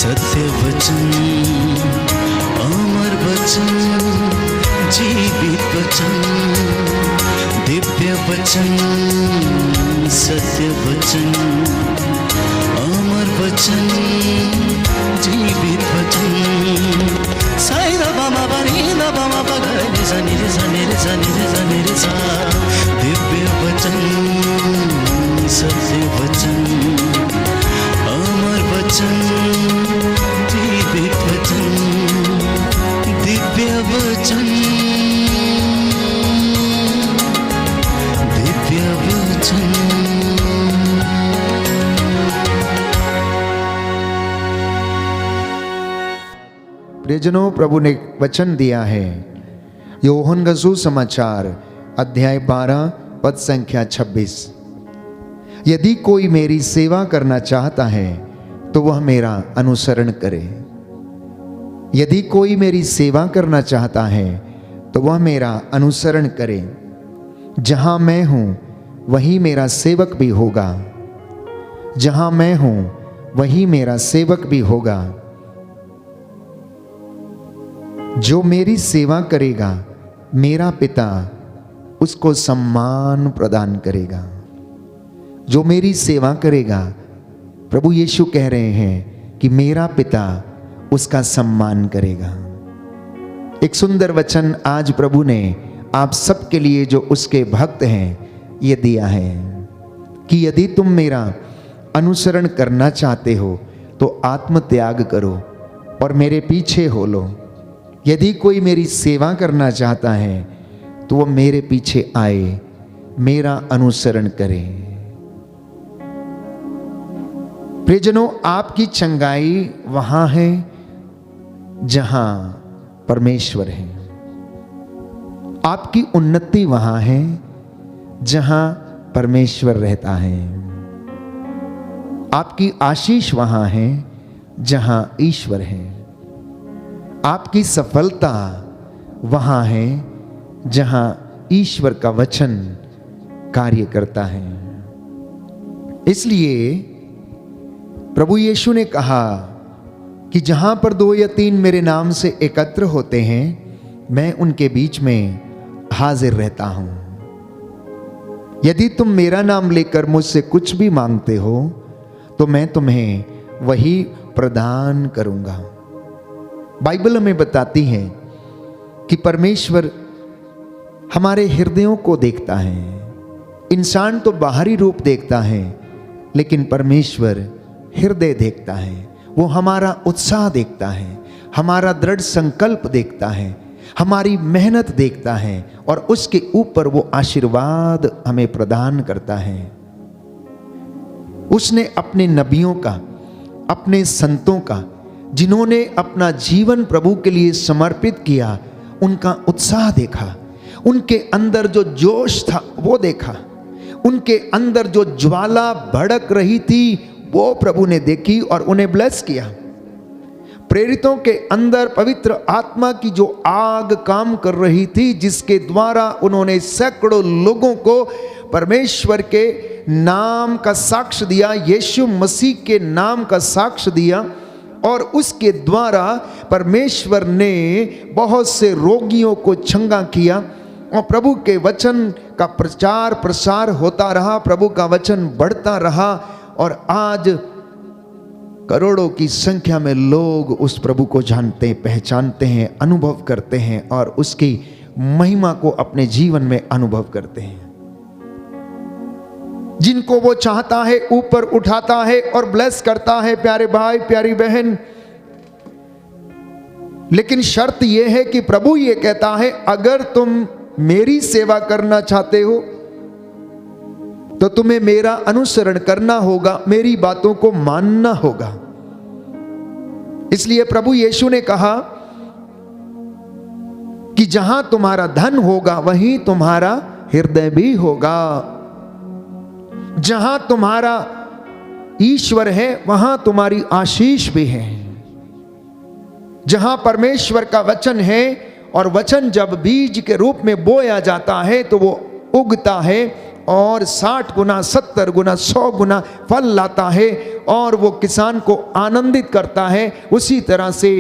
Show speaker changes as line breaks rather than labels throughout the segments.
सत्य वचन, अमर वचन, जीवित वचन, दिव्य वचन, सत्य वचन, अमर वचन, जीवित वचन। साई दा बामा बनी दा बामा बगरे सा निरे सा निरे सा निरे सा निरे सा। दिव्य वचन, सत्य वचन, अमर वचन, जीवित वचन, दिव्य वचन, दिव्य वचन।
प्रियजनों, प्रभु ने वचन दिया है। यूहन्ना का सुसमाचार अध्याय 12 पद संख्या 26। यदि कोई मेरी सेवा करना चाहता है तो वह मेरा अनुसरण करे। यदि कोई मेरी सेवा करना चाहता है तो वह मेरा अनुसरण करे। जहां मैं हूं वहीं मेरा सेवक भी होगा। जहां मैं हूं वहीं मेरा सेवक भी होगा। जो मेरी सेवा करेगा मेरा पिता उसको सम्मान प्रदान करेगा। जो मेरी सेवा करेगा, प्रभु यीशु कह रहे हैं कि मेरा पिता उसका सम्मान करेगा। एक सुंदर वचन आज प्रभु ने आप सबके लिए जो उसके भक्त हैं ये दिया है कि यदि तुम मेरा अनुसरण करना चाहते हो तो आत्मत्याग करो और मेरे पीछे हो लो। यदि कोई मेरी सेवा करना चाहता है तो वह मेरे पीछे आए, मेरा अनुसरण करे। प्रियजनों, आपकी चंगाई वहां है जहां परमेश्वर है। आपकी उन्नति वहां है जहां परमेश्वर रहता है। आपकी आशीष वहां है जहां ईश्वर है। आपकी सफलता वहां है जहां ईश्वर का वचन कार्य करता है। इसलिए प्रभु यीशु ने कहा कि जहां पर 2 या 3 मेरे नाम से एकत्र होते हैं, मैं उनके बीच में हाजिर रहता हूं। यदि तुम मेरा नाम लेकर मुझसे कुछ भी मांगते हो तो मैं तुम्हें वही प्रदान करूंगा। बाइबल हमें बताती है कि परमेश्वर हमारे हृदयों को देखता है। इंसान तो बाहरी रूप देखता है, लेकिन परमेश्वर हृदय देखता है। वो हमारा उत्साह देखता है, हमारा दृढ़ संकल्प देखता है, हमारी मेहनत देखता है और उसके ऊपर वो आशीर्वाद हमें प्रदान करता है। उसने अपने नबियों का, अपने संतों का, जिन्होंने अपना जीवन प्रभु के लिए समर्पित किया, उनका उत्साह देखा। उनके अंदर जो जोश था वो देखा। उनके अंदर जो ज्वाला भड़क रही थी वो प्रभु ने देखी और उन्हें ब्लेस किया। प्रेरितों के अंदर पवित्र आत्मा की जो आग काम कर रही थी, जिसके द्वारा उन्होंने सैकड़ों लोगों को परमेश्वर के नाम का साक्ष्य दिया, यीशु मसीह के नाम का साक्ष्य दिया, और उसके द्वारा परमेश्वर ने बहुत से रोगियों को चंगा किया और प्रभु के वचन का प्रचार प्रसार होता रहा। प्रभु का वचन बढ़ता रहा और आज करोड़ों की संख्या में लोग उस प्रभु को जानते, पहचानते हैं, अनुभव करते हैं और उसकी महिमा को अपने जीवन में अनुभव करते हैं। जिनको वो चाहता है ऊपर उठाता है और ब्लेस करता है, प्यारे भाई प्यारी बहन। लेकिन शर्त यह है कि प्रभु ये कहता है, अगर तुम मेरी सेवा करना चाहते हो तो तुम्हें मेरा अनुसरण करना होगा, मेरी बातों को मानना होगा। इसलिए प्रभु यीशु ने कहा कि जहां तुम्हारा धन होगा वहीं तुम्हारा हृदय भी होगा। जहां तुम्हारा ईश्वर है वहां तुम्हारी आशीष भी है। जहां परमेश्वर का वचन है, और वचन जब बीज के रूप में बोया जाता है तो वो उगता है और 60 गुना, 70 गुना, 100 गुना फल लाता है और वो किसान को आनंदित करता है। उसी तरह से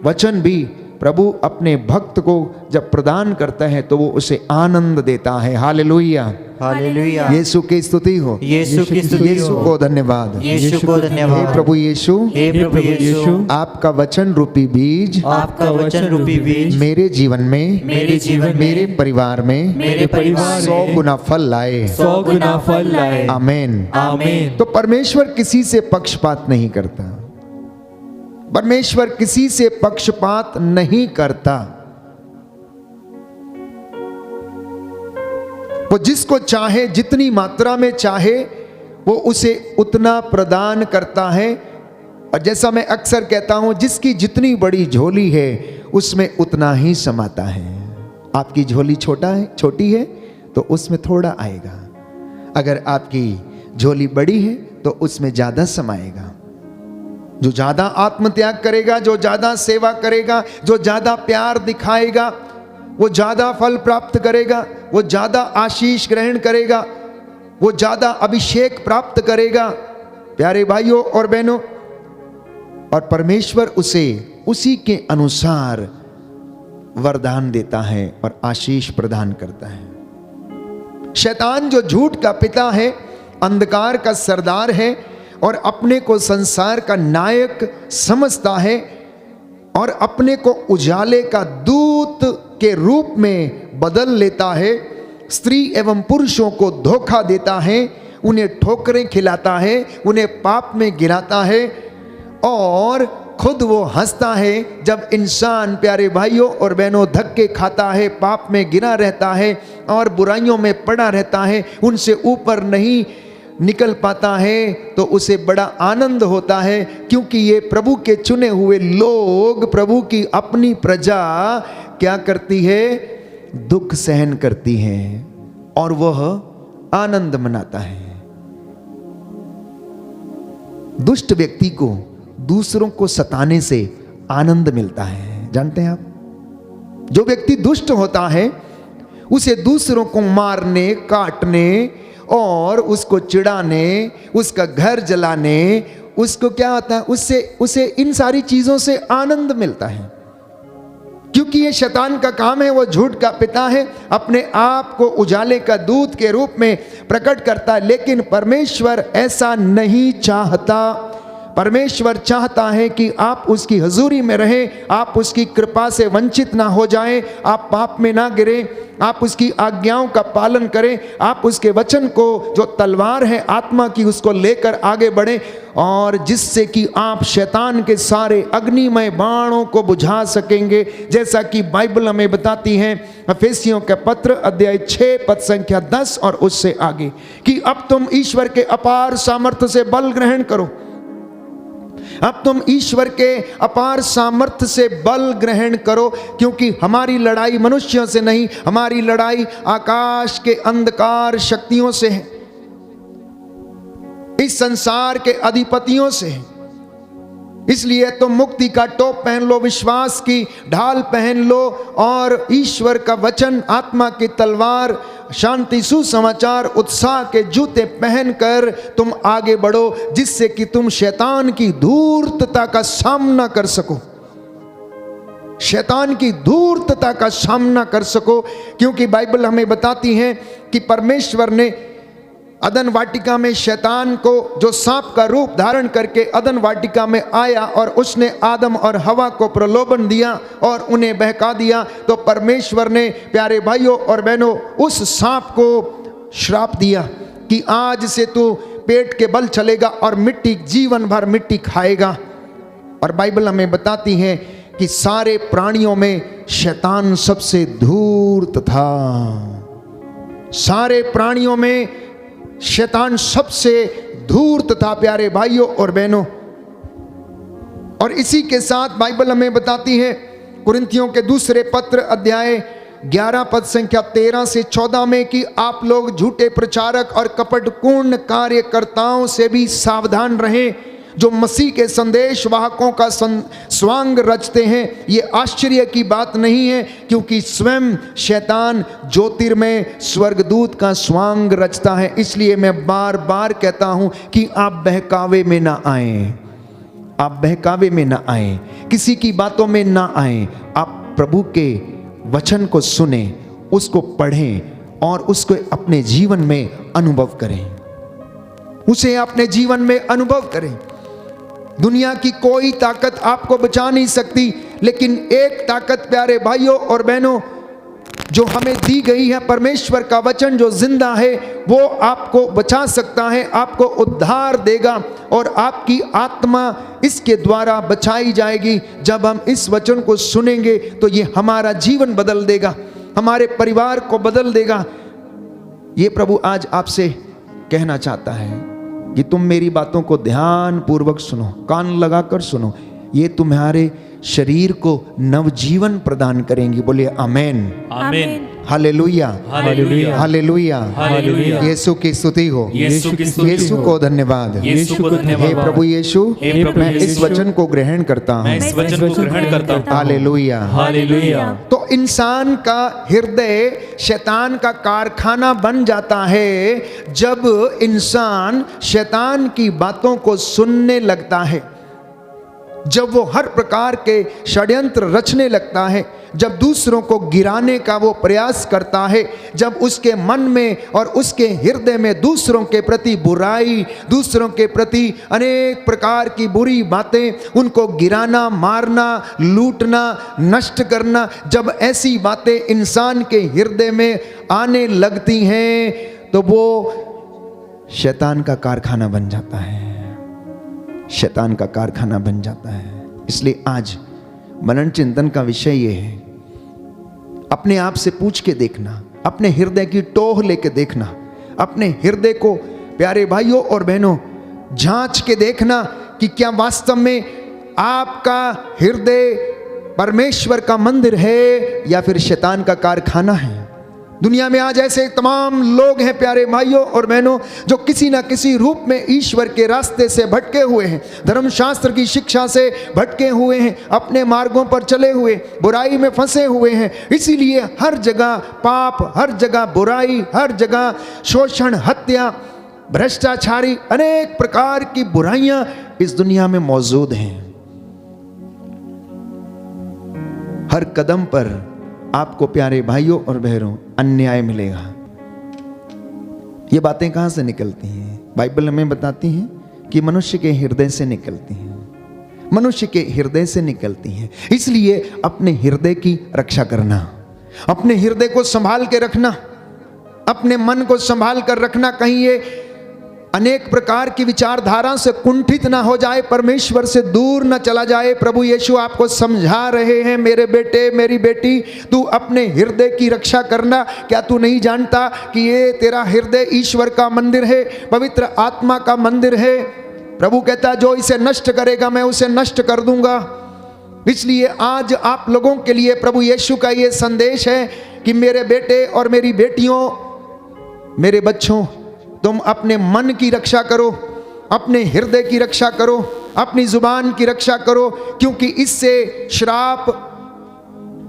वचन भी प्रभु अपने भक्त को जब प्रदान करता है तो वो उसे आनंद देता है। Hallelujah,
hallelujah.
यीशु की स्तुति हो,
यीशु की स्तुति
यीशु
हो।
को धन्यवाद,
यीशु को
हे
धन्यवाद।
प्रभु यीशु,
हे प्रभु यीशु,
आपका वचन रूपी बीज
आपका वचन रूपी बीज
मेरे जीवन में,
मेरे जीवन में,
मेरे परिवार में,
मेरे परिवार
100
में
गुना फल लाए।
100 गुना फल लाए।
आमीन।
आमीन।
तो परमेश्वर किसी से पक्षपात नहीं करता, परमेश्वर किसी से पक्षपात नहीं करता। वो जिसको चाहे, जितनी मात्रा में चाहे, वो उसे उतना प्रदान करता है। और जैसा मैं अक्सर कहता हूं, जिसकी जितनी बड़ी झोली है उसमें उतना ही समाता है। आपकी झोली छोटी है तो उसमें थोड़ा आएगा। अगर आपकी झोली बड़ी है तो उसमें ज्यादा समाएगा। जो ज्यादा आत्मत्याग करेगा, जो ज्यादा सेवा करेगा, जो ज्यादा प्यार दिखाएगा, वो ज्यादा फल प्राप्त करेगा, वो ज्यादा आशीष ग्रहण करेगा, वो ज्यादा अभिषेक प्राप्त करेगा। प्यारे भाइयों और बहनों, और परमेश्वर उसे उसी के अनुसार वरदान देता है और आशीष प्रदान करता है। शैतान जो झूठ का पिता है, अंधकार का सरदार है और अपने को संसार का नायक समझता है और अपने को उजाले का दूत के रूप में बदल लेता है। स्त्री एवं पुरुषों को धोखा देता है, उन्हें ठोकरें खिलाता है, उन्हें पाप में गिराता है और खुद वो हंसता है जब इंसान, प्यारे भाइयों और बहनों, धक्के खाता है, पाप में गिरा रहता है और बुराइयों में पड़ा रहता है, उनसे ऊपर नहीं निकल पाता है, तो उसे बड़ा आनंद होता है। क्योंकि ये प्रभु के चुने हुए लोग, प्रभु की अपनी प्रजा क्या करती है? दुख सहन करती है और वह आनंद मनाता है। दुष्ट व्यक्ति को दूसरों को सताने से आनंद मिलता है। जानते हैं आप, जो व्यक्ति दुष्ट होता है उसे दूसरों को मारने, काटने और उसको चिढ़ाने, उसका घर जलाने, उसको क्या होता है, उसे इन सारी चीजों से आनंद मिलता है। क्योंकि ये शैतान का काम है, वो झूठ का पिता है, अपने आप को उजाले का दूत के रूप में प्रकट करता है। लेकिन परमेश्वर ऐसा नहीं चाहता। परमेश्वर चाहता है कि आप उसकी हजूरी में रहें, आप उसकी कृपा से वंचित ना हो जाएं, आप पाप में ना गिरें, आप उसकी आज्ञाओं का पालन करें, आप उसके वचन को जो तलवार है आत्मा की उसको लेकर आगे बढ़ें, और जिससे कि आप शैतान के सारे अग्निमय बाणों को बुझा सकेंगे। जैसा कि बाइबल हमें बताती है एफेसियों के पत्र अध्याय 6 पद संख्या 10 और उससे आगे, कि अब तुम ईश्वर के अपार सामर्थ्य से बल ग्रहण करो। अब तुम ईश्वर के अपार सामर्थ्य से बल ग्रहण करो, क्योंकि हमारी लड़ाई मनुष्यों से नहीं, हमारी लड़ाई आकाश के अंधकार शक्तियों से है, इस संसार के अधिपतियों से है। इसलिए तुम मुक्ति का टोप पहन लो, विश्वास की ढाल पहन लो और ईश्वर का वचन, आत्मा की तलवार, शांति, सुसमाचार, उत्साह के जूते पहनकर तुम आगे बढ़ो, जिससे कि तुम शैतान की धूर्तता का सामना कर सको, शैतान की धूर्तता का सामना कर सको। क्योंकि बाइबल हमें बताती है कि परमेश्वर ने अदन वाटिका में शैतान को, जो सांप का रूप धारण करके अदन वाटिका में आया और उसने आदम और हवा को प्रलोभन दिया और उन्हें बहका दिया, तो परमेश्वर ने, प्यारे भाइयों और बहनों, उस सांप को श्राप दिया कि आज से तू पेट के बल चलेगा और मिट्टी, जीवन भर मिट्टी खाएगा। और बाइबल हमें बताती है कि सारे प्राणियों में शैतान सबसे धूर्त था, सारे प्राणियों में शैतान सबसे धूर्त था, प्यारे भाइयों और बहनों। और इसी के साथ बाइबल हमें बताती है कुरिन्थियों के दूसरे पत्र अध्याय 11 पद संख्या 13 से 14 में कि आप लोग झूठे प्रचारक और कपटपूर्ण कार्यकर्ताओं से भी सावधान रहें, जो मसीह के संदेश वाहकों का स्वांग रचते हैं, ये आश्चर्य की बात नहीं है, क्योंकि स्वयं शैतान ज्योतिर्मय स्वर्गदूत का स्वांग रचता है। इसलिए मैं बार बार कहता हूं कि आप बहकावे में ना आए, आप बहकावे में ना आए, किसी की बातों में ना आए। आप प्रभु के वचन को सुने, उसको पढ़ें और उसको अपने जीवन में अनुभव करें, उसे अपने जीवन में अनुभव करें। दुनिया की कोई ताकत आपको बचा नहीं सकती, लेकिन एक ताकत प्यारे भाइयों और बहनों जो हमें दी गई है, परमेश्वर का वचन जो जिंदा है, वो आपको बचा सकता है, आपको उद्धार देगा और आपकी आत्मा इसके द्वारा बचाई जाएगी। जब हम इस वचन को सुनेंगे तो ये हमारा जीवन बदल देगा, हमारे परिवार को बदल देगा। ये प्रभु आज आपसे कहना चाहता है कि तुम मेरी बातों को ध्यान पूर्वक सुनो, कान लगाकर सुनो, ये तुम्हारे शरीर को नवजीवन प्रदान करेंगी। बोलिए आमेन,
आमीन,
hallelujah,
hallelujah,
hallelujah,
hallelujah.
Yeshu की स्तुति हो,
यीशु की स्तुति
यीशु
हो।
को धन्यवाद।
यीशु को धन्यवाद।
हे प्रभु यीशु,
हे प्रभु
मैं इस
यीशु,
वचन को ग्रहण करता
मैं
हूँ।
इस वचन को ग्रहण करता हूँ।
हालेलुया।
हालेलुया।
तो इंसान का हृदय शैतान का कारखाना बन जाता है जब इंसान शैतान की बातों को सुनने लगता है, जब वो हर प्रकार के षड्यंत्र रचने लगता है, जब दूसरों को गिराने का वो प्रयास करता है, जब उसके मन में और उसके हृदय में दूसरों के प्रति बुराई, दूसरों के प्रति अनेक प्रकार की बुरी बातें, उनको गिराना, मारना, लूटना, नष्ट करना, जब ऐसी बातें इंसान के हृदय में आने लगती हैं तो वो शैतान का कारखाना बन जाता है, शैतान का कारखाना बन जाता है। इसलिए आज मनन चिंतन का विषय ये है, अपने आप से पूछ के देखना, अपने हृदय की टोह लेके देखना, अपने हृदय को प्यारे भाइयों और बहनों जांच के देखना कि क्या वास्तव में आपका हृदय परमेश्वर का मंदिर है या फिर शैतान का कारखाना है। दुनिया में आज ऐसे तमाम लोग हैं प्यारे भाइयों और बहनों जो किसी ना किसी रूप में ईश्वर के रास्ते से भटके हुए हैं, धर्मशास्त्र की शिक्षा से भटके हुए हैं, अपने मार्गों पर चले हुए, बुराई में फंसे हुए हैं। इसीलिए हर जगह पाप, हर जगह बुराई, हर जगह शोषण, हत्या, भ्रष्टाचारी, अनेक प्रकार की बुराइयां इस दुनिया में मौजूद हैं। हर कदम पर आपको प्यारे भाइयों और बहनों अन्याय मिलेगा। ये बातें कहां से निकलती हैं? बाइबल हमें बताती है कि मनुष्य के हृदय से निकलती हैं, मनुष्य के हृदय से निकलती हैं। इसलिए अपने हृदय की रक्षा करना, अपने हृदय को संभाल के रखना, अपने मन को संभाल कर रखना, कहीं ये अनेक प्रकार की विचारधारा से कुंठित ना हो जाए, परमेश्वर से दूर ना चला जाए। प्रभु यीशु आपको समझा रहे हैं, मेरे बेटे, मेरी बेटी, तू अपने हृदय की रक्षा करना। क्या तू नहीं जानता कि ये तेरा हृदय ईश्वर का मंदिर है, पवित्र आत्मा का मंदिर है? प्रभु कहता जो इसे नष्ट करेगा मैं उसे नष्ट कर दूंगा। इसलिए आज आप लोगों के लिए प्रभु यीशु का ये संदेश है कि मेरे बेटे और मेरी बेटियों, मेरे बच्चों, तुम अपने मन की रक्षा करो, अपने हृदय की रक्षा करो, अपनी जुबान की रक्षा करो, क्योंकि इससे श्राप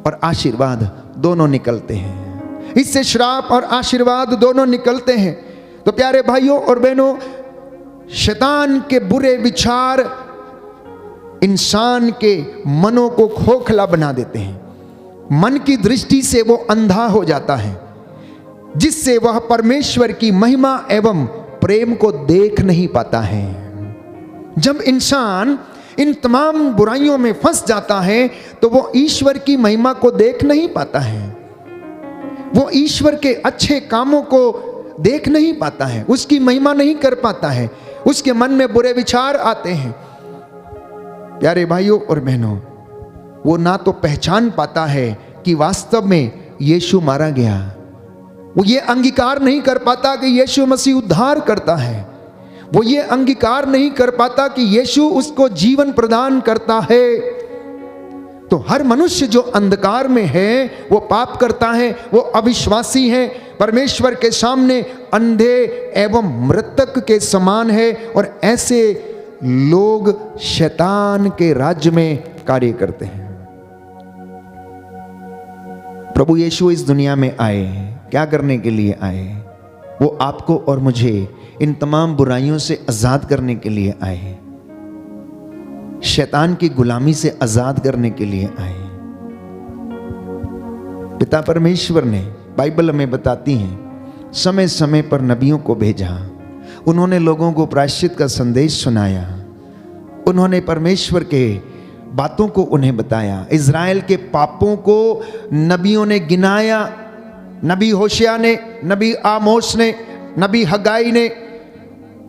और आशीर्वाद दोनों निकलते हैं। इससे श्राप और आशीर्वाद दोनों निकलते हैं। तो प्यारे भाइयों और बहनों, शैतान के बुरे विचार इंसान के मनों को खोखला बना देते हैं। मन की दृष्टि से वो अंधा हो जाता है, जिससे वह परमेश्वर की महिमा एवं प्रेम को देख नहीं पाता है। जब इंसान इन तमाम बुराइयों में फंस जाता है तो वो ईश्वर की महिमा को देख नहीं पाता है, वो ईश्वर के अच्छे कामों को देख नहीं पाता है, उसकी महिमा नहीं कर पाता है, उसके मन में बुरे विचार आते हैं। प्यारे भाइयों और बहनों, वो ना तो पहचान पाता है कि वास्तव में यीशु मारा गया, वो ये अंगीकार नहीं कर पाता कि यीशु मसीह उद्धार करता है, वो ये अंगीकार नहीं कर पाता कि यीशु उसको जीवन प्रदान करता है। तो हर मनुष्य जो अंधकार में है वो पाप करता है, वो अविश्वासी है, परमेश्वर के सामने अंधे एवं मृतक के समान है। और ऐसे लोग शैतान के राज्य में कार्य करते हैं। प्रभु यीशु इस दुनिया में आए, क्या करने के लिए आए? वो आपको और मुझे इन तमाम बुराइयों से आजाद करने के लिए आए, शैतान की गुलामी से आजाद करने के लिए आए। पिता परमेश्वर ने, बाइबल हमें बताती है, समय समय पर नबियों को भेजा। उन्होंने लोगों को प्रायश्चित का संदेश सुनाया। उन्होंने परमेश्वर के बातों को उन्हें बताया। इज़राइल के पापों को नबियों ने गिनाया। नबी होशिया ने, नबी आमोस ने, नबी हगाई ने,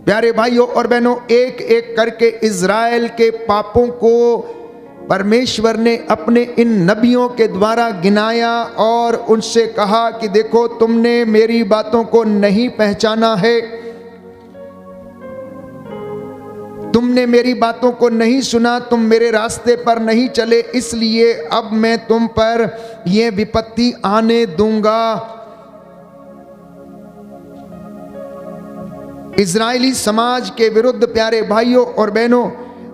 प्यारे भाइयों और बहनों, एक एक करके इज़राइल के पापों को परमेश्वर ने अपने इन नबियों के द्वारा गिनाया और उनसे कहा कि देखो, तुमने मेरी बातों को नहीं पहचाना है, तुमने मेरी बातों को नहीं सुना, तुम मेरे रास्ते पर नहीं चले, इसलिए अब मैं तुम पर यह विपत्ति आने दूंगा। इजरायली समाज के विरुद्ध, प्यारे भाइयों और बहनों,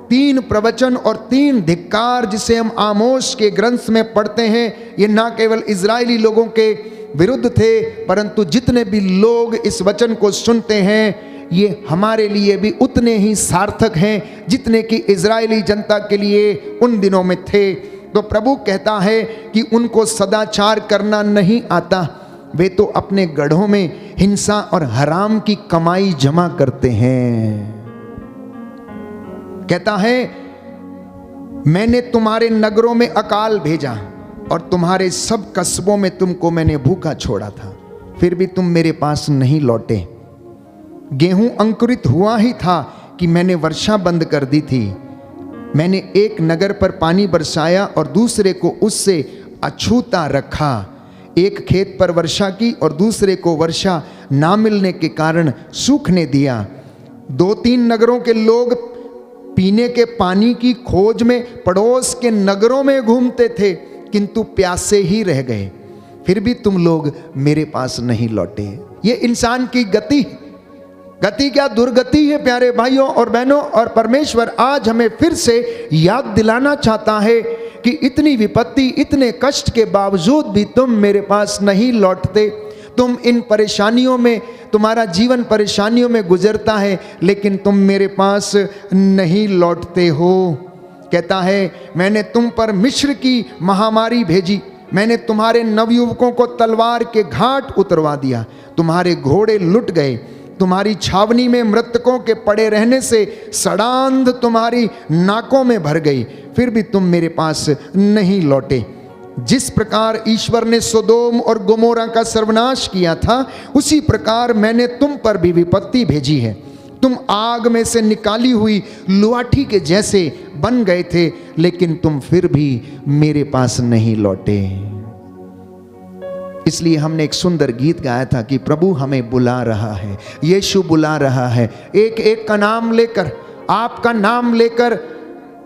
3 प्रवचन और 3 धिक्कार जिसे हम आमोस के ग्रंथ में पढ़ते हैं, ये ना केवल इजरायली लोगों के विरुद्ध थे, परंतु जितने भी लोग इस वचन को सुनते हैं, ये हमारे लिए भी उतने ही सार्थक हैं जितने कि इजरायली जनता के लिए उन दिनों में थे। तो प्रभु कहता है कि उनको सदाचार करना नहीं आता, वे तो अपने गढ़ों में हिंसा और हराम की कमाई जमा करते हैं। कहता है, मैंने तुम्हारे नगरों में अकाल भेजा और तुम्हारे सब कस्बों में तुमको मैंने भूखा छोड़ा था, फिर भी तुम मेरे पास नहीं लौटे। गेहूं अंकुरित हुआ ही था कि मैंने वर्षा बंद कर दी थी। मैंने एक नगर पर पानी बरसाया और दूसरे को उससे अछूता रखा। एक खेत पर वर्षा की और दूसरे को वर्षा ना मिलने के कारण सूखने दिया। 2-3 नगरों के लोग पीने के पानी की खोज में पड़ोस के नगरों में घूमते थे, किंतु प्यासे ही रह गए, फिर भी तुम लोग मेरे पास नहीं लौटे। ये इंसान की गति क्या दुर्गति है, प्यारे भाइयों और बहनों। और परमेश्वर आज हमें फिर से याद दिलाना चाहता है कि इतनी विपत्ति, इतने कष्ट के बावजूद भी तुम मेरे पास नहीं लौटते। तुम इन परेशानियों में, तुम्हारा जीवन परेशानियों में गुजरता है, लेकिन तुम मेरे पास नहीं लौटते हो। कहता है, मैंने तुम पर मिस्र की महामारी भेजी, मैंने तुम्हारे नवयुवकों को तलवार के घाट उतरवा दिया, तुम्हारे घोड़े लुट गए, तुम्हारी छावनी में मृतकों के पड़े रहने से सड़ांध तुम्हारी नाकों में भर गई, फिर भी तुम मेरे पास नहीं लौटे। जिस प्रकार ईश्वर ने सोदोम और गोमोरा का सर्वनाश किया था, उसी प्रकार मैंने तुम पर भी विपत्ति भेजी है। तुम आग में से निकाली हुई लुआठी के जैसे बन गए थे, लेकिन तुम फिर भी मेरे पास नहीं लौटे। इसलिए हमने एक सुंदर गीत गाया था कि प्रभु हमें बुला रहा है, यीशु बुला रहा है। एक एक का नाम लेकर, आपका नाम लेकर,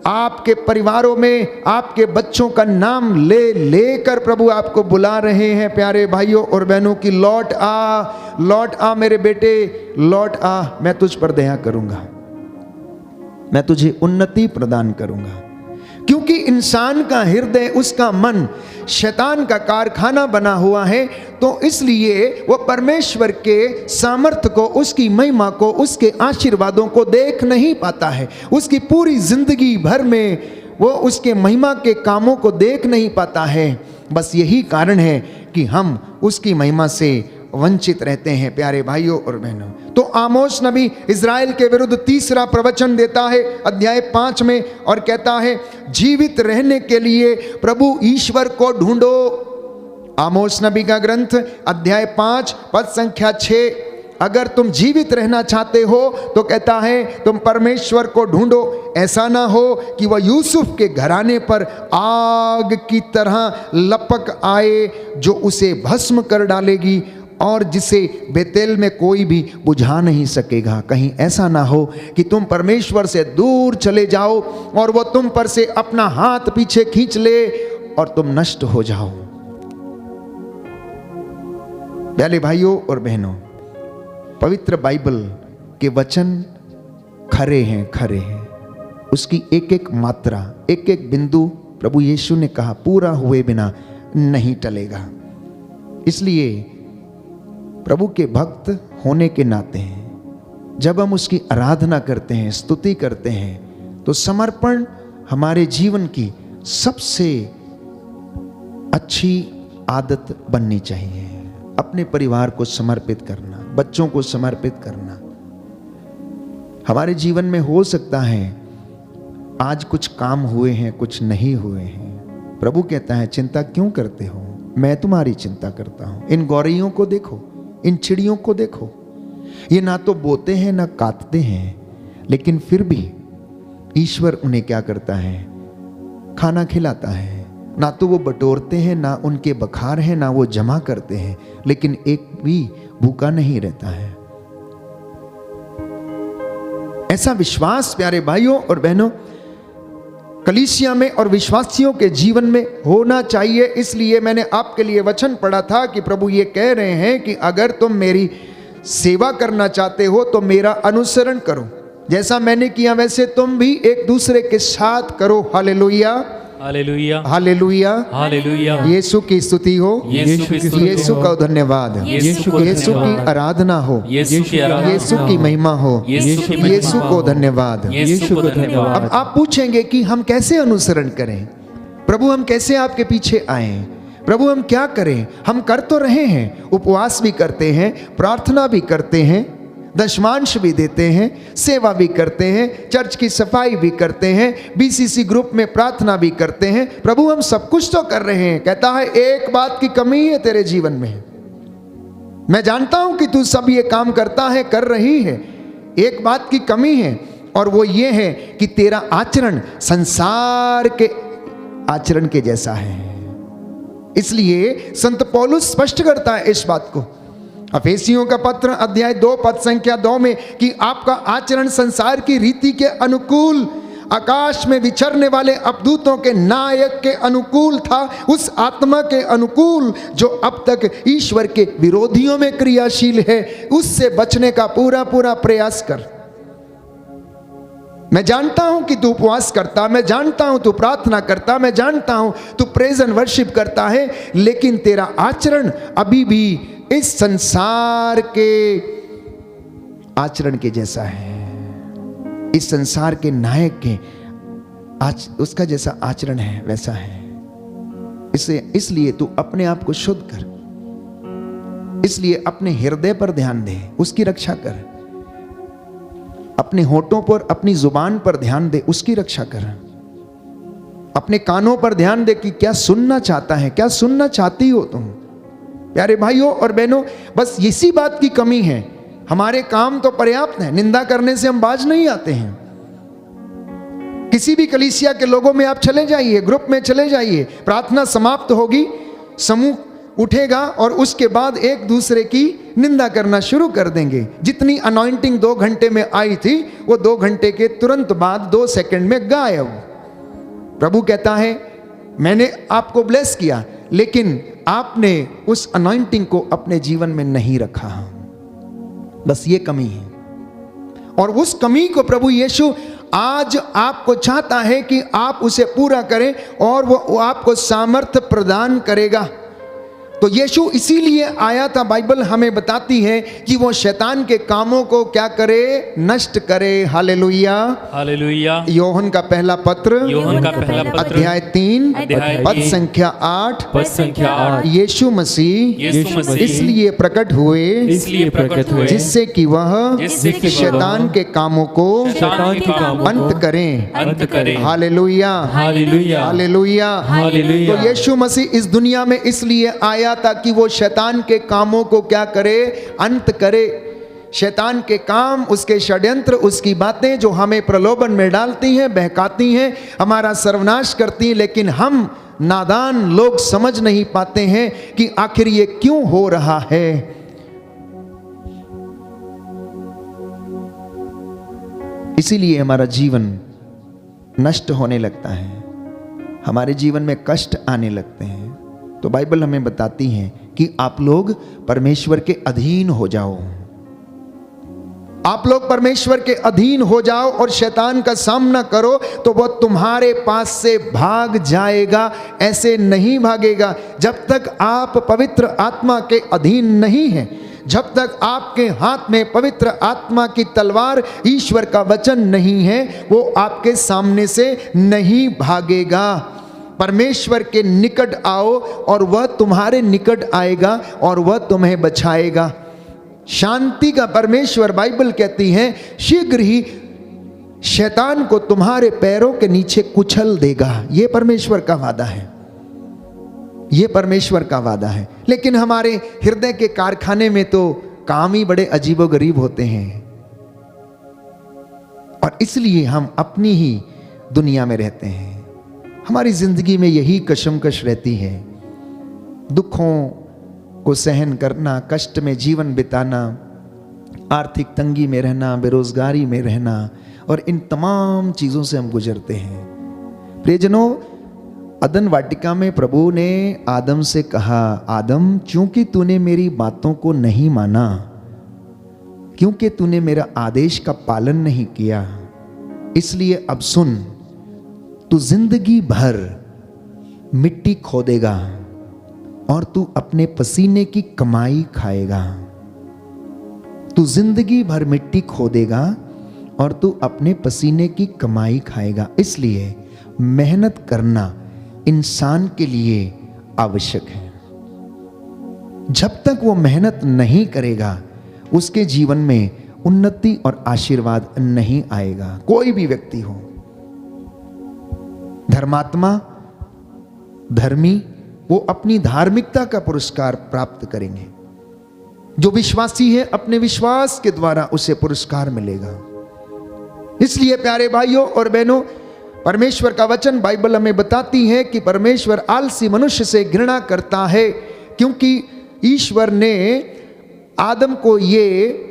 आपके परिवारों में आपके बच्चों का नाम लेकर प्रभु आपको बुला रहे हैं, प्यारे भाइयों और बहनों, की लौट आ मेरे बेटे, लौट आ, मैं तुझ पर दया करूंगा, मैं तुझे उन्नति प्रदान करूंगा। क्योंकि इंसान का हृदय, उसका मन शैतान का कारखाना बना हुआ है, तो इसलिए वो परमेश्वर के सामर्थ्य को, उसकी महिमा को, उसके आशीर्वादों को देख नहीं पाता है। उसकी पूरी जिंदगी भर में वो उसके महिमा के कामों को देख नहीं पाता है। बस यही कारण है कि हम उसकी महिमा से वंचित रहते हैं, प्यारे भाइयों और बहनों। तो आमोस नबी इज़राइल के विरुद्ध तीसरा प्रवचन देता है अध्याय 5 में, और कहता है, जीवित रहने के लिए प्रभु ईश्वर को ढूंढो। आमोस नबी का ग्रंथ अध्याय 5 पद संख्या 6। अगर तुम जीवित रहना चाहते हो तो कहता है तुम परमेश्वर को ढूंढो। ऐसा ना हो कि वह यूसुफ के घराने पर आग की तरह लपक आए, जो उसे भस्म कर डालेगी और जिसे बेतेल में कोई भी बुझा नहीं सकेगा। कहीं ऐसा ना हो कि तुम परमेश्वर से दूर चले जाओ और वो तुम पर से अपना हाथ पीछे खींच ले और तुम नष्ट हो जाओ। प्यारे भाइयों और बहनों, पवित्र बाइबल के वचन खरे हैं, खरे हैं। उसकी एक एक मात्रा, एक एक बिंदु प्रभु यीशु ने कहा पूरा हुए बिना नहीं टलेगा। इसलिए प्रभु के भक्त होने के नाते जब हम उसकी आराधना करते हैं, स्तुति करते हैं, तो समर्पण हमारे जीवन की सबसे अच्छी आदत बननी चाहिए। अपने परिवार को समर्पित करना, बच्चों को समर्पित करना। हमारे जीवन में हो सकता है आज कुछ काम हुए हैं, कुछ नहीं हुए हैं। प्रभु कहता है चिंता क्यों करते हो, मैं तुम्हारी चिंता करता हूं। इन गौरैयों को देखो, इन चिड़ियों को देखो, ये ना तो बोते हैं ना काटते हैं, लेकिन फिर भी ईश्वर उन्हें क्या करता है, खाना खिलाता है। ना तो वो बटोरते हैं, ना उनके बखार हैं, ना वो जमा करते हैं, लेकिन एक भी भूखा नहीं रहता है। ऐसा विश्वास प्यारे भाइयों और बहनों कलीसिया में और विश्वासियों के जीवन में होना चाहिए। इसलिए मैंने आपके लिए वचन पढ़ा था कि प्रभु ये कह रहे हैं कि अगर तुम मेरी सेवा करना चाहते हो तो मेरा अनुसरण करो, जैसा मैंने किया वैसे तुम भी एक दूसरे के साथ करो। Hallelujah,
hallelujah,
hallelujah,
hallelujah.
Yeshu की स्तुति हो,
यीशु की स्तुति
यीशु का धन्यवाद,
यीशु को
यीशु की
धन्यवाद।
आराधना हो,
यीशु की आराधना
यीशु की महिमा हो,
यीशु की महिमा
यीशु को धन्यवाद।
यीशु को धन्यवाद।
अब आप पूछेंगे कि हम कैसे अनुसरण करें, प्रभु हम कैसे आपके पीछे आए, प्रभु हम क्या करें। हम कर तो रहे हैं, उपवास भी करते हैं, प्रार्थना भी करते हैं, दशमांश भी देते हैं, सेवा भी करते हैं, चर्च की सफाई भी करते हैं, बीसीसी ग्रुप में प्रार्थना भी करते हैं। प्रभु हम सब कुछ तो कर रहे हैं। कहता है एक बात की कमी है तेरे जीवन में, मैं जानता हूं कि तू सब ये काम करता है, कर रही है, एक बात की कमी है और वो ये है कि तेरा आचरण संसार के आचरण के जैसा है। इसलिए संत पौलुस स्पष्ट करता है इस बात को अफेसियों का पत्र अध्याय 2 पद संख्या 2 में कि आपका आचरण संसार की रीति के अनुकूल, आकाश में विचरने वाले अपदूतों के नायक के अनुकूल था, उस आत्मा के अनुकूल जो अब तक ईश्वर के विरोधियों में क्रियाशील है। उससे बचने का पूरा पूरा प्रयास कर। मैं जानता हूं कि तू उपवास करता, मैं जानता हूं तू प्रार्थना करता, मैं जानता हूं तू प्रेज एंड वर्शिप करता है, लेकिन तेरा आचरण अभी भी इस संसार के आचरण के जैसा है, इस संसार के नायक के उसका जैसा आचरण है वैसा है। इसलिए तू अपने आप को शुद्ध कर, इसलिए अपने हृदय पर ध्यान दे, उसकी रक्षा कर, अपने होठों पर, अपनी जुबान पर ध्यान दे, उसकी रक्षा कर, अपने कानों पर ध्यान दे कि क्या सुनना चाहता है, क्या सुनना चाहती हो तुम। प्यारे भाइयों और बहनों, बस इसी बात की कमी है। हमारे काम तो पर्याप्त है, निंदा करने से हम बाज नहीं आते हैं। किसी भी कलीसिया के लोगों में आप चले जाइए, ग्रुप में चले जाइए, प्रार्थना समाप्त होगी, समूह उठेगा और उसके बाद एक दूसरे की निंदा करना शुरू कर देंगे। जितनी अनॉइंटिंग 2 घंटे में आई थी वो 2 घंटे के तुरंत बाद 2 सेकंड में गायब। प्रभु कहता है मैंने आपको ब्लेस किया, लेकिन आपने उस अनॉइंटिंग को अपने जीवन में नहीं रखा। बस ये कमी है, और उस कमी को प्रभु यीशु आज आपको चाहता है कि आप उसे पूरा करें, और वो आपको सामर्थ्य प्रदान करेगा। तो यीशु इसीलिए आया था। बाइबल हमें बताती है कि वो शैतान के कामों को क्या करे, नष्ट करे। Hallelujah,
hallelujah.
योहन का पहला पत्र अध्याय 3 पद संख्या 8 यीशु मसीह इसलिए प्रकट हुए जिससे कि वह शैतान के कामों को अंत करें। Hallelujah, hallelujah. तो यीशु मसीह इस दुनिया में इसलिए आया ताकि वो शैतान के कामों को क्या करे, अंत करे। शैतान के काम, उसके षड्यंत्र, उसकी बातें जो हमें प्रलोभन में डालती हैं, बहकाती हैं, हमारा सर्वनाश करती हैं, लेकिन हम नादान लोग समझ नहीं पाते हैं कि आखिर ये क्यों हो रहा है। इसीलिए हमारा जीवन नष्ट होने लगता है, हमारे जीवन में कष्ट आने लगते हैं। तो बाइबल हमें बताती है कि आप लोग परमेश्वर के अधीन हो जाओ। आप लोग परमेश्वर के अधीन हो जाओ और शैतान का सामना करो तो वो तुम्हारे पास से भाग जाएगा। ऐसे नहीं भागेगा। जब तक आप पवित्र आत्मा के अधीन नहीं हैं, जब तक आपके हाथ में पवित्र आत्मा की तलवार ईश्वर का वचन नहीं है, वो आपके सामने से नहीं भागेगा। परमेश्वर के निकट आओ और वह तुम्हारे निकट आएगा और वह तुम्हें बचाएगा। शांति का परमेश्वर, बाइबल कहती है, शीघ्र ही शैतान को तुम्हारे पैरों के नीचे कुचल देगा। यह परमेश्वर का वादा है, यह परमेश्वर का वादा है। लेकिन हमारे हृदय के कारखाने में तो काम ही बड़े अजीबोगरीब होते हैं और इसलिए हम अपनी ही दुनिया में रहते हैं। हमारी जिंदगी में यही कशमकश रहती है, दुखों को सहन करना, कष्ट में जीवन बिताना, आर्थिक तंगी में रहना, बेरोजगारी में रहना, और इन तमाम चीज़ों से हम गुजरते हैं। प्रियजनों, अदन वाटिका में प्रभु ने आदम से कहा, आदम, क्योंकि तूने मेरी बातों को नहीं माना, क्योंकि तूने मेरा आदेश का पालन नहीं किया, इसलिए अब सुन, तू जिंदगी भर मिट्टी खोदेगा और तू अपने पसीने की कमाई खाएगा। तू जिंदगी भर मिट्टी खोदेगा और तू अपने पसीने की कमाई खाएगा। इसलिए मेहनत करना इंसान के लिए आवश्यक है। जब तक वो मेहनत नहीं करेगा, उसके जीवन में उन्नति और आशीर्वाद नहीं आएगा। कोई भी व्यक्ति हो, धर्मात्मा, धर्मी, वो अपनी धार्मिकता का पुरस्कार प्राप्त करेंगे। जो विश्वासी है, अपने विश्वास के द्वारा उसे पुरस्कार मिलेगा। इसलिए प्यारे भाइयों और बहनों, परमेश्वर का वचन, बाइबल हमें बताती है कि परमेश्वर आलसी मनुष्य से घृणा करता है, क्योंकि ईश्वर ने आदम को ये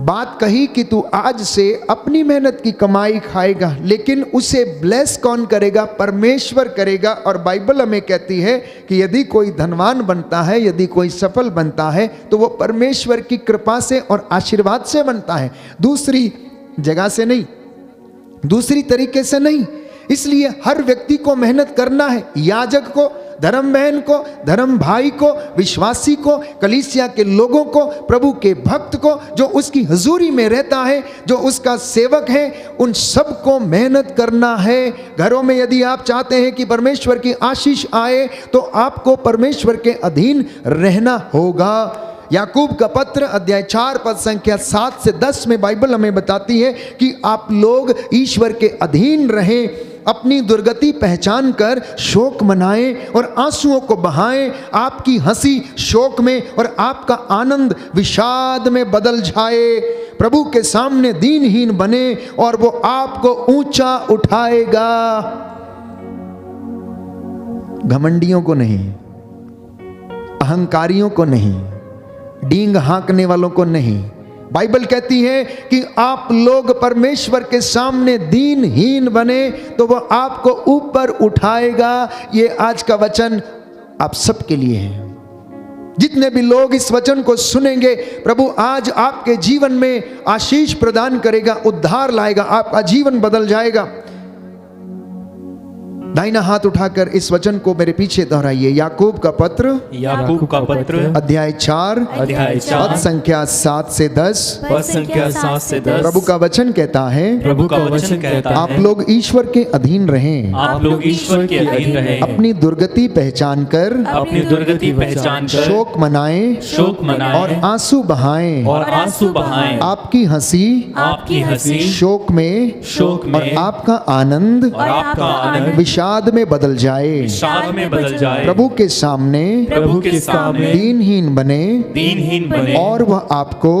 बात कही कि तू आज से अपनी मेहनत की कमाई खाएगा, लेकिन उसे ब्लेस कौन करेगा? परमेश्वर करेगा। और बाइबल हमें कहती है कि यदि कोई धनवान बनता है, यदि कोई सफल बनता है, तो वो परमेश्वर की कृपा से और आशीर्वाद से बनता है, दूसरी जगह से नहीं, दूसरी तरीके से नहीं। इसलिए हर व्यक्ति को मेहनत करना है। याजक को, धर्म बहन को, धर्म भाई को, विश्वासी को, कलीसिया के लोगों को, प्रभु के भक्त को, जो उसकी हजूरी में रहता है, जो उसका सेवक है, उन सबको मेहनत करना है। घरों में यदि आप चाहते हैं कि परमेश्वर की आशीष आए, तो आपको परमेश्वर के अधीन रहना होगा। याकूब का पत्र अध्याय 4 पद संख्या 7 से 10 में बाइबल हमें बताती है कि आप लोग ईश्वर के अधीन रहें, अपनी दुर्गति पहचान कर शोक मनाएं और आंसुओं को बहाएं। आपकी हंसी शोक में और आपका आनंद विषाद में बदल जाए। प्रभु के सामने दीनहीन बने और वो आपको ऊंचा उठाएगा। घमंडियों को नहीं, अहंकारियों को नहीं, डींग हाँकने वालों को नहीं। बाइबल कहती है कि आप लोग परमेश्वर के सामने दीनहीन बने तो वह आपको ऊपर उठाएगा। ये आज का वचन आप सबके लिए है। जितने भी लोग इस वचन को सुनेंगे, प्रभु आज आपके जीवन में आशीष प्रदान करेगा, उद्धार लाएगा, आपका जीवन बदल जाएगा। दाहिना हाथ उठाकर इस वचन को मेरे पीछे दोहराइए। याकूब का पत्र,
याकूब का पत्र
अध्याय 4 पद संख्या 7 से 10।
पद संख्या 7 से 10।
प्रभु का वचन कहता है,
प्रभु का वचन कहता है,
आप लोग ईश्वर के अधीन रहें,
आप लोग ईश्वर के अधीन रहें,
अपनी दुर्गति पहचान कर,
अपनी दुर्गति पहचान कर
शोक मनाएं,
शोक मनाएं
और आंसू बहाएं,
और आंसू बहाएं।
आपकी हंसी,
आपकी हंसी
शोक में,
शोक में,
और आपका आनंद,
और आपका आनंद
विषाद में बदल जाए।
विषाद में बदल जाए।
प्रभु के सामने,
प्रभु के सामने
दीनहीन बने,
दीनहीन बने,
और वह आपको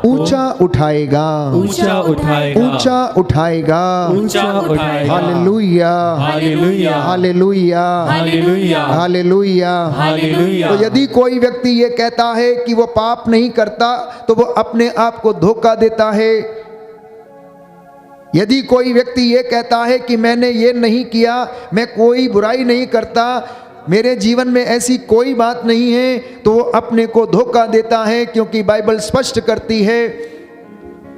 ऊंचा उठाएगा,
ऊंचा उठाएगा,
ऊंचा उठाएगा,
ऊंचा उठाएगा।
Hallelujah,
hallelujah,
hallelujah,
hallelujah,
hallelujah,
hallelujah.
तो यदि कोई व्यक्ति ये कहता है कि वो पाप नहीं करता, तो वो अपने आप को धोखा देता है। यदि कोई व्यक्ति ये कहता है कि मैंने ये नहीं किया, मैं कोई बुराई नहीं करता, मेरे जीवन में ऐसी कोई बात नहीं है तो वो अपने को धोखा देता है, क्योंकि बाइबल स्पष्ट करती है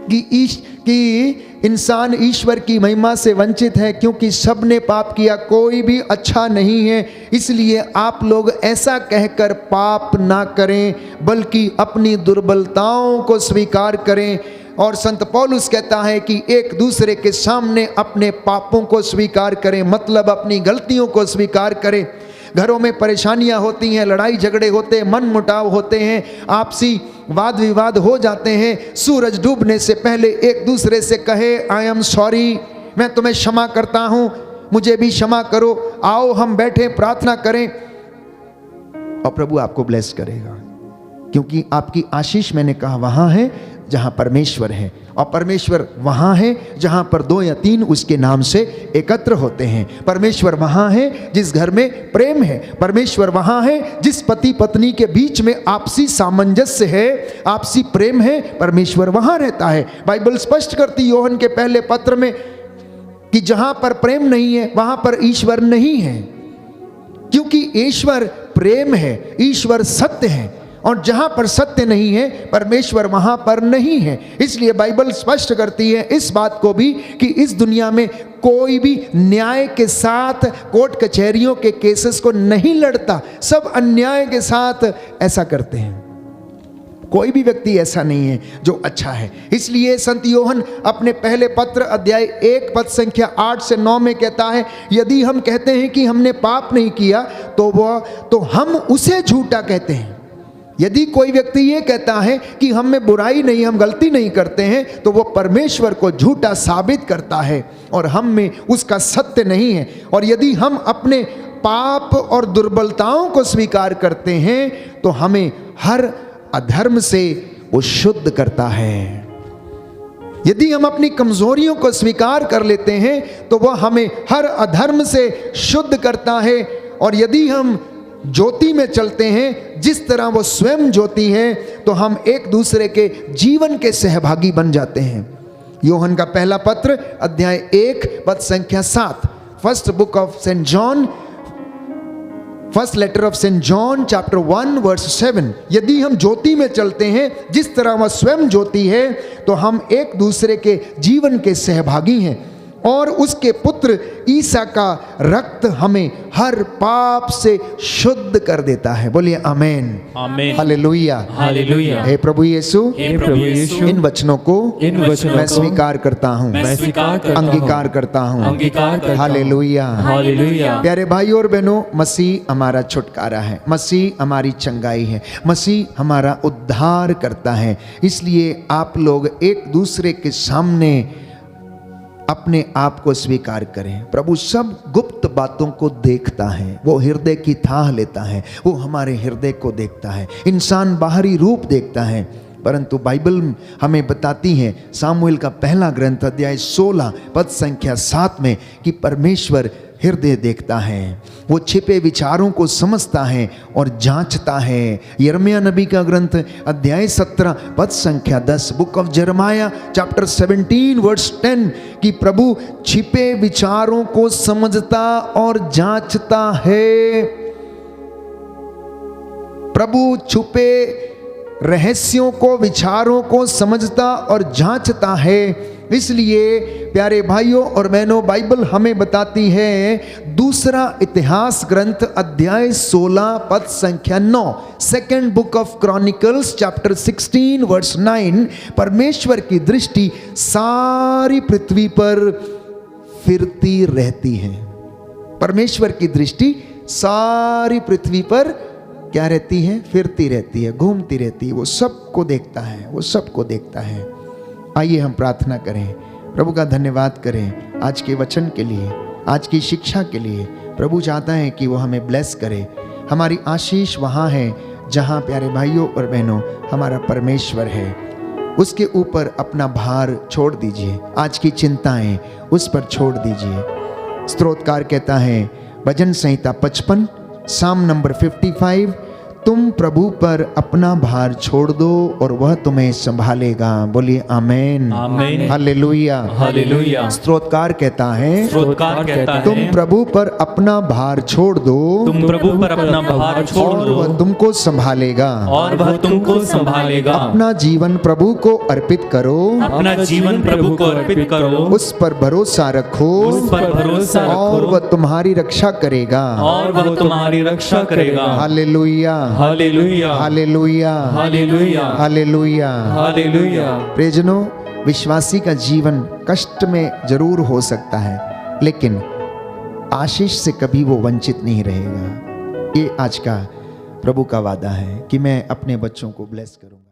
कि इंसान ईश्वर की महिमा से वंचित है, क्योंकि सबने पाप किया, कोई भी अच्छा नहीं है। इसलिए आप लोग ऐसा कहकर पाप ना करें, बल्कि अपनी दुर्बलताओं को स्वीकार करें। और संत पौलुस कहता है कि एक दूसरे के सामने अपने पापों को स्वीकार करें, मतलब अपनी गलतियों को स्वीकार करें। घरों में परेशानियां होती हैं, लड़ाई झगड़े होते हैं, मन मुटाव होते हैं, आपसी वाद विवाद हो जाते हैं। सूरज डूबने से पहले एक दूसरे से कहे, आई एम सॉरी, मैं तुम्हें क्षमा करता हूं, मुझे भी क्षमा करो, आओ हम बैठे प्रार्थना करें, और प्रभु आपको ब्लेस करेगा। क्योंकि आपकी आशीष, मैंने कहा, वहां है जहां परमेश्वर है, और परमेश्वर वहां है जहां पर 2 या 3 उसके नाम से एकत्र होते हैं। परमेश्वर वहां है जिस घर में प्रेम है, परमेश्वर वहां है जिस पति पत्नी के बीच में आपसी सामंजस्य है, आपसी प्रेम है, परमेश्वर वहां रहता है। बाइबल स्पष्ट करती यूहन्ना के पहले पत्र में कि जहां पर प्रेम नहीं है वहां पर ईश्वर नहीं है, क्योंकि ईश्वर प्रेम है, ईश्वर सत्य है, और जहां पर सत्य नहीं है परमेश्वर वहां पर नहीं है। इसलिए बाइबल स्पष्ट करती है इस बात को भी कि इस दुनिया में कोई भी न्याय के साथ कोर्ट कचहरियों के केसेस को नहीं लड़ता, सब अन्याय के साथ ऐसा करते हैं। कोई भी व्यक्ति ऐसा नहीं है जो अच्छा है। इसलिए संत यूहन्ना अपने पहले पत्र अध्याय 1 पद संख्या 8 से 9 में कहता है, यदि हम कहते हैं कि हमने पाप नहीं किया तो हम उसे झूठा कहते हैं। यदि कोई व्यक्ति ये कहता है कि हम में बुराई नहीं, हम गलती नहीं करते हैं, तो वो परमेश्वर को झूठा साबित करता है और हम में उसका सत्य नहीं है। और यदि हम अपने पाप और दुर्बलताओं को स्वीकार करते हैं तो हमें हर अधर्म से वो शुद्ध करता है। यदि हम अपनी कमजोरियों को स्वीकार कर लेते हैं तो वह हमें हर अधर्म से शुद्ध करता है। और यदि हम ज्योति में चलते हैं जिस तरह वो स्वयं ज्योति है, तो हम एक दूसरे के जीवन के सहभागी बन जाते हैं। यूहन्ना का पहला पत्र अध्याय 1 पद संख्या 7, first book of Saint John, first letter of Saint John chapter 1 verse 7, यदि हम ज्योति में चलते हैं जिस तरह वह स्वयं ज्योति है, तो हम एक दूसरे के जीवन के सहभागी हैं। और उसके पुत्र ईसा का रक्त हमें हर पाप से शुद्ध कर देता है। बोलिए आमेन,
आमेन,
हालेलुया,
हालेलुया।
हे प्रभु यीशु,
हे प्रभु यीशु,
इन वचनों को मैं स्वीकार करता हूँ,
मैं स्वीकार करता हूँ,
अंगीकार करता हूँ,
अंगीकार करता हूँ।
Hallelujah,
hallelujah.
प्यारे भाइयों और बहनों, मसीह हमारा छुटकारा है, मसीह हमारी चंगाई है, मसीह हमारा उद्धार करता है। इसलिए आप लोग एक दूसरे के सामने अपने आप को स्वीकार करें। प्रभु सब गुप्त बातों को देखता है, वो हृदय की थाह लेता है, वो हमारे हृदय को देखता है। इंसान बाहरी रूप देखता है, परंतु बाइबल हमें बताती है, सामुएल का पहला ग्रंथ अध्याय 16 पद संख्या 7 में, कि परमेश्वर हृदय देखता है, वो छिपे विचारों को समझता है और जांचता है। यिर्मयाह नबी का ग्रंथ अध्याय 17 पद संख्या 10, बुक ऑफ जरमाया चैप्टर 17 वर्स 10, कि प्रभु छिपे विचारों को समझता और जांचता है। प्रभु छुपे रहस्यों को, विचारों को समझता और जांचता है। इसलिए प्यारे भाइयों और बहनों, बाइबल हमें बताती है, दूसरा इतिहास ग्रंथ अध्याय 16 पद संख्या 9, second book of Chronicles chapter 16 verse 9, परमेश्वर की दृष्टि सारी पृथ्वी पर फिरती रहती है। परमेश्वर की दृष्टि सारी पृथ्वी पर क्या रहती है? फिरती रहती है, घूमती रहती है। वो सबको देखता है, वो सबको देखता है। आइए हम प्रार्थना करें, प्रभु का धन्यवाद करें आज के वचन के लिए, आज की शिक्षा के लिए। प्रभु चाहता है कि वो हमें ब्लेस करे। हमारी आशीष वहाँ है जहाँ, प्यारे भाइयों और बहनों, हमारा परमेश्वर है। उसके ऊपर अपना भार छोड़ दीजिए, आज की चिंताएं उस पर छोड़ दीजिए। स्तोत्रकार कहता है, भजन संहिता 55 साम नंबर 55, तुम प्रभु पर अपना भार छोड़ दो और वह तुम्हें संभालेगा। बोलिए आमेन,
आमेन।
Hallelujah,
hallelujah.
स्तोत्रकार कहता है
स्तोत्रकार कहता
तुम
है,
प्रभु पर अपना भार छोड़ दो
तुम प्रभु पर अपना भार छोड़
और
दो
वह तुमको संभालेगा।
और वह तुमको संभालेगा।
अपना जीवन प्रभु को अर्पित करो,
अपना जीवन प्रभु को अर्पित करो,
उस पर भरोसा रखो
उस पर भरोसा
और
रखो,
वह तुम्हारी रक्षा करेगा।
और वह तुम्हारी रक्षा करेगा।
Hallelujah,
hallelujah.
Hallelujah,
hallelujah.
Hallelujah.
Hallelujah.
प्रियजनों, विश्वासी का जीवन कष्ट में जरूर हो सकता है, लेकिन आशीष से कभी वो वंचित नहीं रहेगा। ये आज का प्रभु का वादा है कि मैं अपने बच्चों को ब्लेस करूं।